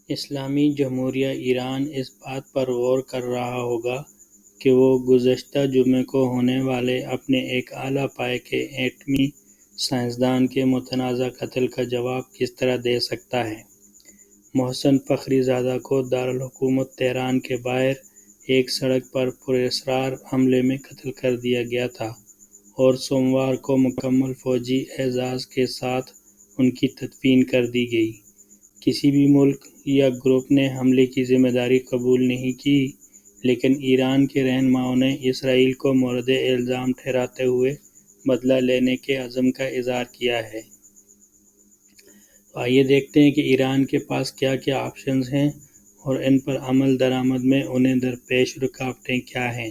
اسلامی جمہوریہ ایران اس بات پر غور کر رہا ہوگا کہ وہ گزشتہ جمعے کو ہونے والے اپنے ایک اعلیٰ پائے کے ایٹمی سائنسدان کے متنازع قتل کا جواب کس طرح دے سکتا ہے۔ محسن فخری زادہ کو دارالحکومت تہران کے باہر ایک سڑک پر پراسرار حملے میں قتل کر دیا گیا تھا اور سوموار کو مکمل فوجی اعزاز کے ساتھ ان کی تدفین کر دی گئی۔ کسی بھی ملک یا گروپ نے حملے کی ذمہ داری قبول نہیں کی، لیکن ایران کے رہنماؤں نے اسرائیل کو مورد الزام ٹھہراتے ہوئے بدلہ لینے کے عزم کا اظہار کیا ہے۔ تو آئیے دیکھتے ہیں کہ ایران کے پاس کیا کیا آپشنز ہیں اور ان پر عمل درآمد میں انہیں درپیش رکاوٹیں کیا ہیں۔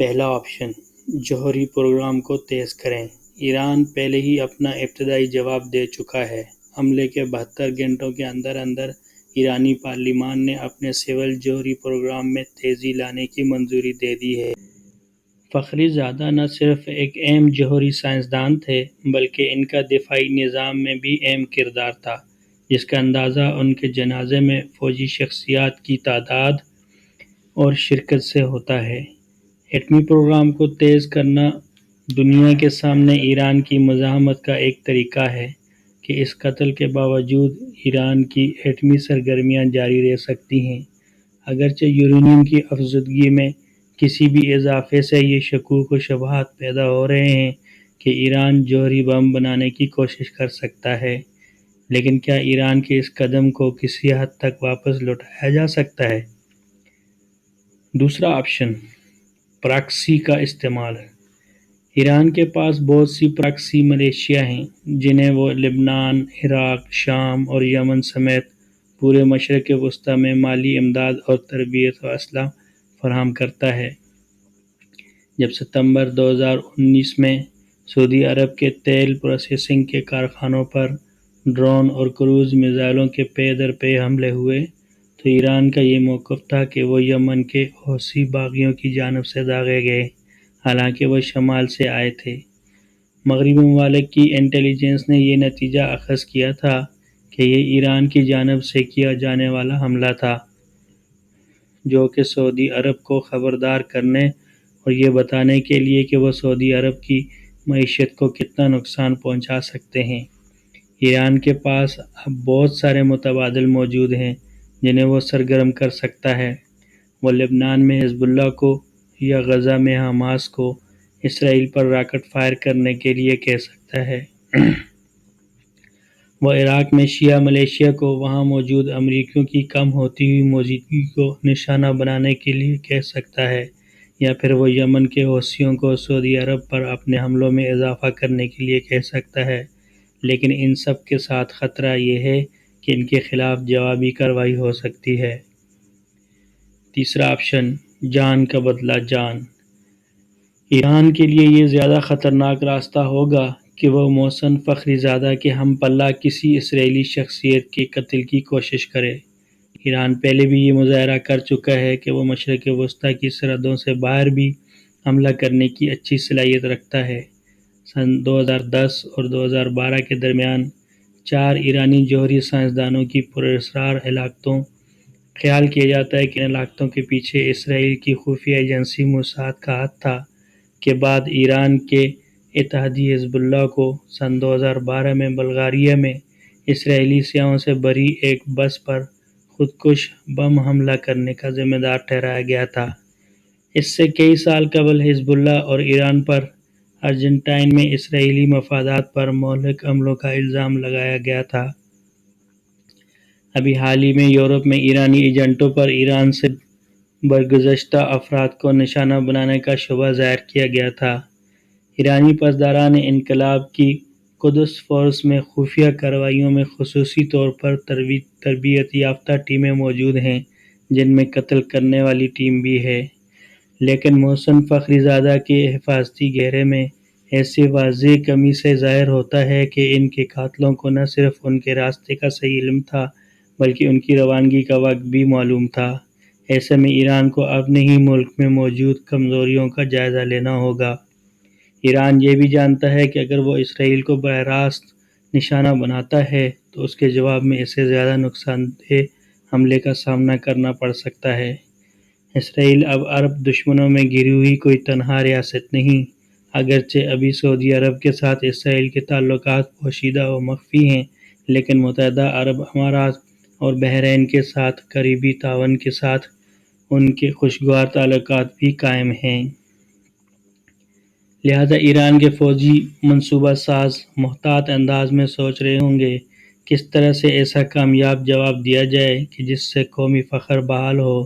پہلا آپشن، جوہری پروگرام کو تیز کریں۔ ایران پہلے ہی اپنا ابتدائی جواب دے چکا ہے۔ حملے کے 72 گھنٹوں کے اندر اندر ایرانی پارلیمان نے اپنے سول جوہری پروگرام میں تیزی لانے کی منظوری دے دی ہے۔ فخری زادہ نہ صرف ایک اہم جوہری سائنسدان تھے بلکہ ان کا دفاعی نظام میں بھی اہم کردار تھا، جس کا اندازہ ان کے جنازے میں فوجی شخصیات کی تعداد اور شرکت سے ہوتا ہے۔ ایٹمی پروگرام کو تیز کرنا دنیا کے سامنے ایران کی مزاحمت کا ایک طریقہ ہے کہ اس قتل کے باوجود ایران کی ایٹمی سرگرمیاں جاری رہ سکتی ہیں۔ اگرچہ یورینیم کی افزودگی میں کسی بھی اضافے سے یہ شکوک و شبہات پیدا ہو رہے ہیں کہ ایران جوہری بم بنانے کی کوشش کر سکتا ہے، لیکن کیا ایران کے اس قدم کو کسی حد تک واپس لوٹایا جا سکتا ہے؟ دوسرا آپشن، پراکسی کا استعمال۔ ایران کے پاس بہت سی پراکسی ملیشیا ہیں جنہیں وہ لبنان، عراق، شام اور یمن سمیت پورے مشرق وسطیٰ میں مالی امداد اور تربیت و اسلحہ فراہم کرتا ہے۔ جب ستمبر 2019 میں سعودی عرب کے تیل پروسیسنگ کے کارخانوں پر ڈرون اور کروز میزائلوں کے پے در پے حملے ہوئے تو ایران کا یہ موقف تھا کہ وہ یمن کے حوثی باغیوں کی جانب سے داغے گئے، حالانکہ وہ شمال سے آئے تھے۔ مغربی ممالک کی انٹیلی جنس نے یہ نتیجہ اخذ کیا تھا کہ یہ ایران کی جانب سے کیا جانے والا حملہ تھا، جو کہ سعودی عرب کو خبردار کرنے اور یہ بتانے کے لیے کہ وہ سعودی عرب کی معیشت کو کتنا نقصان پہنچا سکتے ہیں۔ ایران کے پاس اب بہت سارے متبادل موجود ہیں جنہیں وہ سرگرم کر سکتا ہے۔ وہ لبنان میں حزب اللہ کو یا غزہ میں حماس کو اسرائیل پر راکٹ فائر کرنے کے لیے کہہ سکتا ہے۔ وہ عراق میں شیعہ ملیشیا کو وہاں موجود امریکیوں کی کم ہوتی ہوئی موجودگی کو نشانہ بنانے کے لیے کہہ سکتا ہے، یا پھر وہ یمن کے حوثیوں کو سعودی عرب پر اپنے حملوں میں اضافہ کرنے کے لیے کہہ سکتا ہے، لیکن ان سب کے ساتھ خطرہ یہ ہے کہ ان کے خلاف جوابی کارروائی ہو سکتی ہے۔ تیسرا آپشن، جان کا بدلہ جان۔ ایران کے لیے یہ زیادہ خطرناک راستہ ہوگا کہ وہ محسن فخری زادہ کے ہم پلہ کسی اسرائیلی شخصیت کے قتل کی کوشش کرے۔ ایران پہلے بھی یہ مظاہرہ کر چکا ہے کہ وہ مشرق وسطیٰ کی سرحدوں سے باہر بھی حملہ کرنے کی اچھی صلاحیت رکھتا ہے۔ سن 2010 اور 2012 کے درمیان 4 ایرانی جوہری سائنسدانوں کی پراسرار ہلاکتوں۔ خیال کیا جاتا ہے کہ ان ہلاکتوں کے پیچھے اسرائیل کی خفیہ ایجنسی موساد کا ہاتھ تھا۔ کے بعد ایران کے اتحادی حزب اللہ کو سن 2012 میں بلغاریہ میں اسرائیلی سیاحوں سے بھری ایک بس پر خودکش بم حملہ کرنے کا ذمہ دار ٹھہرایا گیا تھا۔ اس سے کئی سال قبل حزب اللہ اور ایران پر ارجنٹائن میں اسرائیلی مفادات پر مہلک حملوں کا الزام لگایا گیا تھا۔ ابھی حال ہی میں یورپ میں ایرانی ایجنٹوں پر ایران سے برگزشتہ افراد کو نشانہ بنانے کا شبہ ظاہر کیا گیا تھا۔ ایرانی پاسداران انقلاب کی قدس فورس میں خفیہ کارروائیوں میں خصوصی طور پر تربیت یافتہ ٹیمیں موجود ہیں، جن میں قتل کرنے والی ٹیم بھی ہے، لیکن محسن فخری زادہ کے حفاظتی گھیرے میں ایسی واضح کمی سے ظاہر ہوتا ہے کہ ان کے قاتلوں کو نہ صرف ان کے راستے کا صحیح علم تھا بلکہ ان کی روانگی کا وقت بھی معلوم تھا۔ ایسے میں ایران کو اپنے ہی ملک میں موجود کمزوریوں کا جائزہ لینا ہوگا۔ ایران یہ بھی جانتا ہے کہ اگر وہ اسرائیل کو براہ راست نشانہ بناتا ہے تو اس کے جواب میں اسے زیادہ نقصان دہ حملے کا سامنا کرنا پڑ سکتا ہے۔ اسرائیل اب عرب دشمنوں میں گھری ہوئی کوئی تنہا ریاست نہیں۔ اگرچہ ابھی سعودی عرب کے ساتھ اسرائیل کے تعلقات پوشیدہ و مخفی ہیں، لیکن متحدہ عرب امارات اور بحرین کے ساتھ قریبی تعاون کے ساتھ ان کے خوشگوار تعلقات بھی قائم ہیں۔ لہٰذا ایران کے فوجی منصوبہ ساز محتاط انداز میں سوچ رہے ہوں گے کس طرح سے ایسا کامیاب جواب دیا جائے کہ جس سے قومی فخر بحال ہو،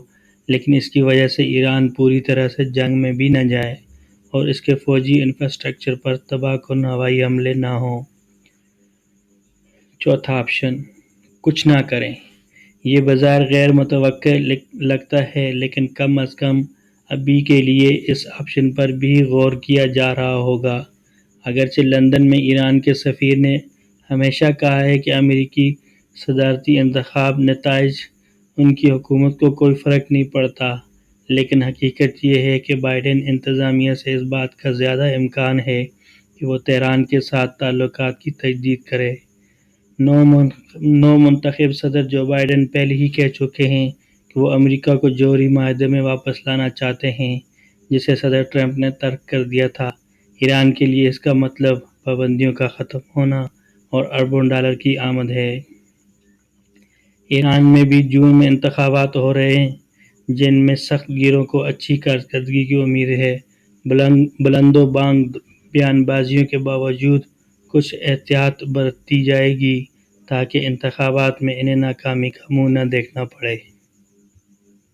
لیکن اس کی وجہ سے ایران پوری طرح سے جنگ میں بھی نہ جائے اور اس کے فوجی انفراسٹرکچر پر تباہ کن ہوائی حملے نہ ہوں۔ چوتھا آپشن، کچھ نہ کریں۔ یہ بظاہر غیر متوقع لگتا ہے، لیکن کم از کم ابھی کے لیے اس آپشن پر بھی غور کیا جا رہا ہوگا۔ اگرچہ لندن میں ایران کے سفیر نے ہمیشہ کہا ہے کہ امریکی صدارتی انتخاب نتائج ان کی حکومت کو کوئی فرق نہیں پڑتا، لیکن حقیقت یہ ہے کہ بائیڈن انتظامیہ سے اس بات کا زیادہ امکان ہے کہ وہ تہران کے ساتھ تعلقات کی تجدید کرے۔ نو منتخب صدر جو بائیڈن پہلے ہی کہہ چکے ہیں کہ وہ امریکہ کو جوہری معاہدے میں واپس لانا چاہتے ہیں، جسے صدر ٹرمپ نے ترک کر دیا تھا۔ ایران کے لیے اس کا مطلب پابندیوں کا ختم ہونا اور اربوں ڈالر کی آمد ہے۔ ایران میں بھی جون میں انتخابات ہو رہے ہیں، جن میں سخت گیروں کو اچھی کارکردگی کی امید ہے۔ بلند و بانگ بیان بازیوں کے باوجود کچھ احتیاط برتی جائے گی تاکہ انتخابات میں انہیں ناکامی کا منہ نہ دیکھنا پڑے۔